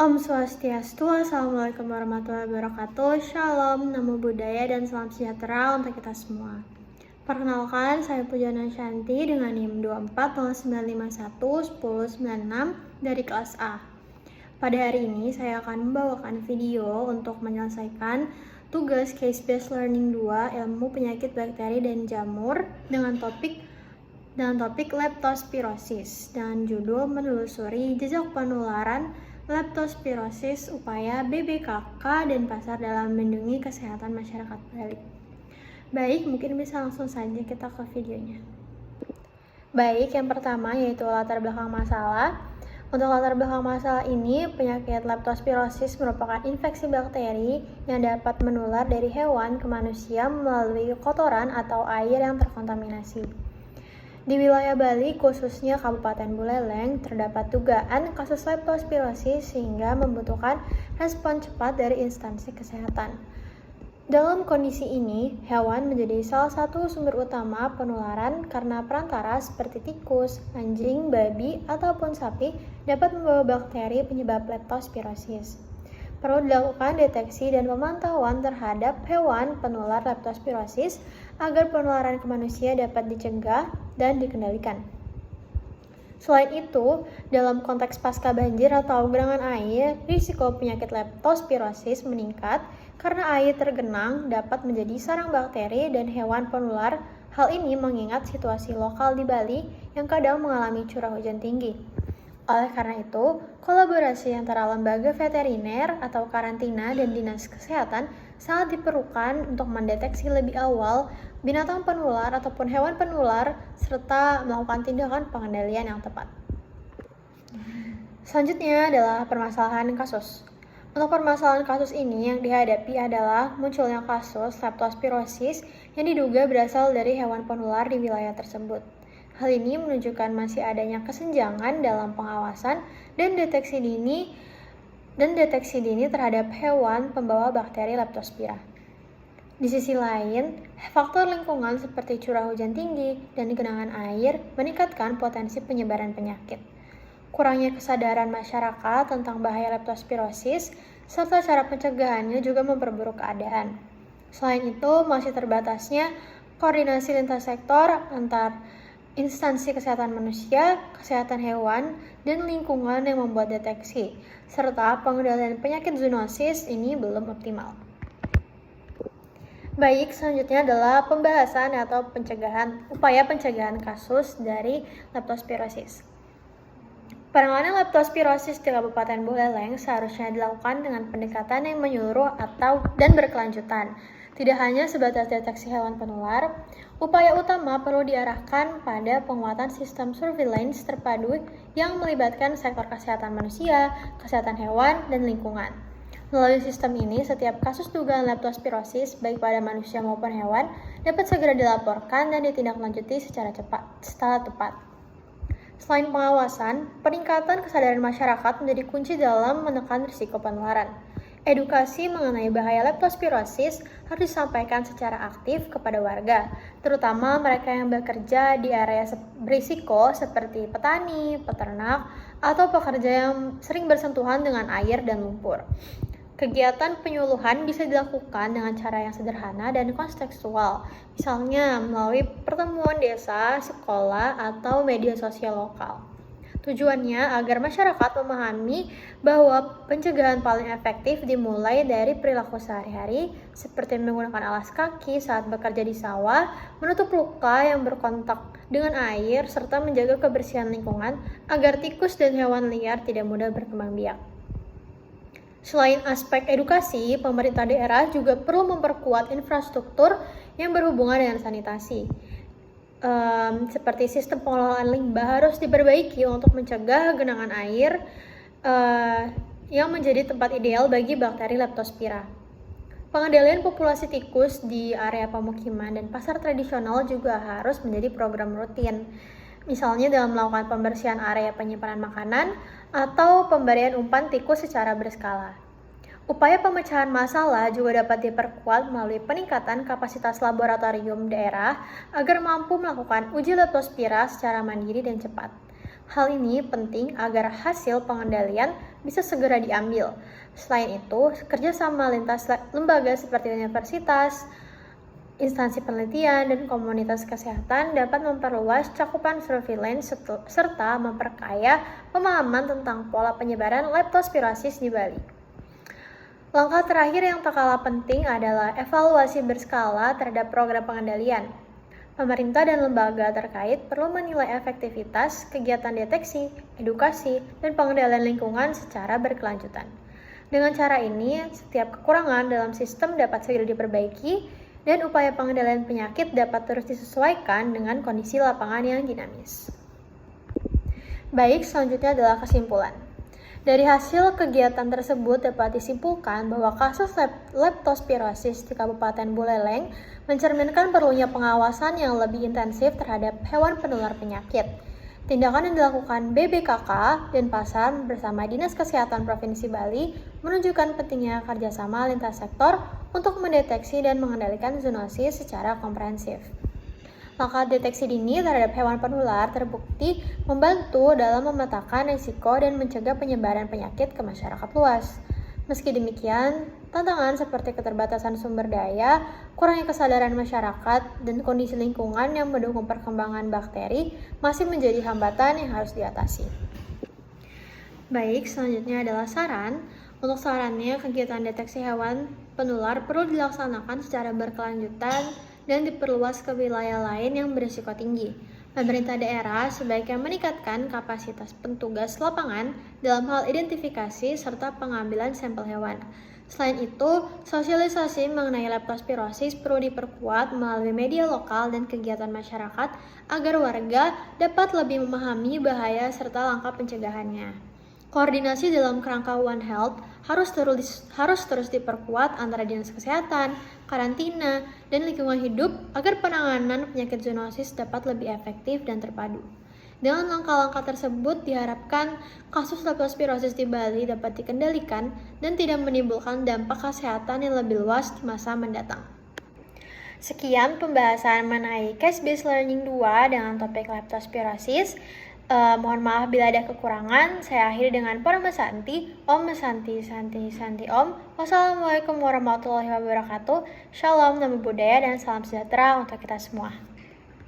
Om Swastiastu, Assalamualaikum warahmatullahi wabarakatuh. Shalom, Namo Buddhaya, dan salam sejahtera untuk kita semua. Perkenalkan, saya Pujana Shanti dengan NIM 2409511096 dari kelas A. Pada hari ini, saya akan membawakan video untuk menyelesaikan tugas Case-Based Learning 2 ilmu penyakit bakteri dan jamur dengan topik leptospirosis dan judul menelusuri jejak penularan leptospirosis upaya BBKK dan pasar dalam melindungi kesehatan masyarakat Bali. Baik, mungkin bisa langsung saja kita ke videonya. Baik, yang pertama yaitu latar belakang masalah. Untuk latar belakang masalah ini, penyakit leptospirosis merupakan infeksi bakteri yang dapat menular dari hewan ke manusia melalui kotoran atau air yang terkontaminasi. Di wilayah Bali, khususnya Kabupaten Buleleng, terdapat dugaan kasus leptospirosis sehingga membutuhkan respon cepat dari instansi kesehatan. Dalam kondisi ini, hewan menjadi salah satu sumber utama penularan karena perantara seperti tikus, anjing, babi, ataupun sapi dapat membawa bakteri penyebab leptospirosis. Perlu dilakukan deteksi dan pemantauan terhadap hewan penular leptospirosis agar penularan ke manusia dapat dicegah dan dikendalikan. Selain itu, dalam konteks pasca banjir atau genangan air, risiko penyakit leptospirosis meningkat karena air tergenang dapat menjadi sarang bakteri dan hewan penular. Hal ini mengingat situasi lokal di Bali yang kadang mengalami curah hujan tinggi. Oleh karena itu, kolaborasi antara lembaga veteriner atau karantina dan dinas kesehatan sangat diperlukan untuk mendeteksi lebih awal binatang penular ataupun hewan penular serta melakukan tindakan pengendalian yang tepat. Selanjutnya adalah permasalahan kasus. Untuk permasalahan kasus ini yang dihadapi adalah munculnya kasus leptospirosis yang diduga berasal dari hewan penular di wilayah tersebut. Hal ini menunjukkan masih adanya kesenjangan dalam pengawasan dan deteksi dini terhadap hewan pembawa bakteri leptospira. Di sisi lain, faktor lingkungan seperti curah hujan tinggi dan genangan air meningkatkan potensi penyebaran penyakit. Kurangnya kesadaran masyarakat tentang bahaya leptospirosis serta cara pencegahannya juga memperburuk keadaan. Selain itu, masih terbatasnya koordinasi lintas sektor antar instansi kesehatan manusia, kesehatan hewan, dan lingkungan yang membuat deteksi, serta pengendalian penyakit zoonosis ini belum optimal. Baik, selanjutnya adalah pembahasan atau upaya pencegahan kasus dari leptospirosis. Penanganan leptospirosis di Kabupaten Buleleng seharusnya dilakukan dengan pendekatan yang menyeluruh dan berkelanjutan. Tidak hanya sebatas deteksi hewan penular, upaya utama perlu diarahkan pada penguatan sistem surveillance terpadu yang melibatkan sektor kesehatan manusia, kesehatan hewan, dan lingkungan. Melalui sistem ini, setiap kasus dugaan leptospirosis, baik pada manusia maupun hewan, dapat segera dilaporkan dan ditindaklanjuti secara tepat. Selain pengawasan, peningkatan kesadaran masyarakat menjadi kunci dalam menekan risiko penularan. Edukasi mengenai bahaya leptospirosis harus disampaikan secara aktif kepada warga, terutama mereka yang bekerja di area berisiko seperti petani, peternak, atau pekerja yang sering bersentuhan dengan air dan lumpur. Kegiatan penyuluhan bisa dilakukan dengan cara yang sederhana dan kontekstual, misalnya melalui pertemuan desa, sekolah, atau media sosial lokal. Tujuannya agar masyarakat memahami bahwa pencegahan paling efektif dimulai dari perilaku sehari-hari, seperti menggunakan alas kaki saat bekerja di sawah, menutup luka yang berkontak dengan air, serta menjaga kebersihan lingkungan agar tikus dan hewan liar tidak mudah berkembang biak. Selain aspek edukasi, pemerintah daerah juga perlu memperkuat infrastruktur yang berhubungan dengan sanitasi. Seperti sistem pengelolaan limbah harus diperbaiki untuk mencegah genangan air yang menjadi tempat ideal bagi bakteri leptospira. Pengendalian populasi tikus di area pemukiman dan pasar tradisional juga harus menjadi program rutin. Misalnya dalam melakukan pembersihan area penyimpanan makanan atau pemberian umpan tikus secara berskala. Upaya pemecahan masalah juga dapat diperkuat melalui peningkatan kapasitas laboratorium daerah agar mampu melakukan uji leptospira secara mandiri dan cepat. Hal ini penting agar hasil pengendalian bisa segera diambil. Selain itu, kerjasama lintas lembaga seperti universitas, instansi penelitian, dan komunitas kesehatan dapat memperluas cakupan surveillance serta memperkaya pemahaman tentang pola penyebaran leptospirosis di Bali. Langkah terakhir yang tak kalah penting adalah evaluasi berskala terhadap program pengendalian. Pemerintah dan lembaga terkait perlu menilai efektivitas kegiatan deteksi, edukasi, dan pengendalian lingkungan secara berkelanjutan. Dengan cara ini, setiap kekurangan dalam sistem dapat segera diperbaiki dan upaya pengendalian penyakit dapat terus disesuaikan dengan kondisi lapangan yang dinamis. Baik, selanjutnya adalah kesimpulan. Dari hasil kegiatan tersebut dapat disimpulkan bahwa kasus leptospirosis di Kabupaten Buleleng mencerminkan perlunya pengawasan yang lebih intensif terhadap hewan penular penyakit. Tindakan yang dilakukan BBKK dan Pasar bersama Dinas Kesehatan Provinsi Bali menunjukkan pentingnya kerjasama lintas sektor untuk mendeteksi dan mengendalikan zoonosis secara komprehensif. Langkah deteksi dini terhadap hewan penular terbukti membantu dalam memetakan risiko dan mencegah penyebaran penyakit ke masyarakat luas. Meski demikian, tantangan seperti keterbatasan sumber daya, kurangnya kesadaran masyarakat, dan kondisi lingkungan yang mendukung perkembangan bakteri masih menjadi hambatan yang harus diatasi. Baik, selanjutnya adalah saran. Untuk sarannya, kegiatan deteksi hewan penular perlu dilaksanakan secara berkelanjutan dan diperluas ke wilayah lain yang berisiko tinggi. Pemerintah daerah sebaiknya meningkatkan kapasitas petugas lapangan dalam hal identifikasi serta pengambilan sampel hewan. Selain itu, sosialisasi mengenai leptospirosis perlu diperkuat melalui media lokal dan kegiatan masyarakat agar warga dapat lebih memahami bahaya serta langkah pencegahannya. Koordinasi dalam kerangka One Health harus terus diperkuat antara dinas kesehatan, karantina, dan lingkungan hidup agar penanganan penyakit zoonosis dapat lebih efektif dan terpadu. Dengan langkah-langkah tersebut diharapkan kasus leptospirosis di Bali dapat dikendalikan dan tidak menimbulkan dampak kesehatan yang lebih luas di masa mendatang. Sekian pembahasan mengenai Case-Based Learning 2 dengan topik leptospirosis. Mohon maaf bila ada kekurangan. Saya akhiri dengan Paramasanti. Om Santi Om. Wassalamualaikum warahmatullahi wabarakatuh. Shalom, namo buddhaya, dan salam sejahtera untuk kita semua.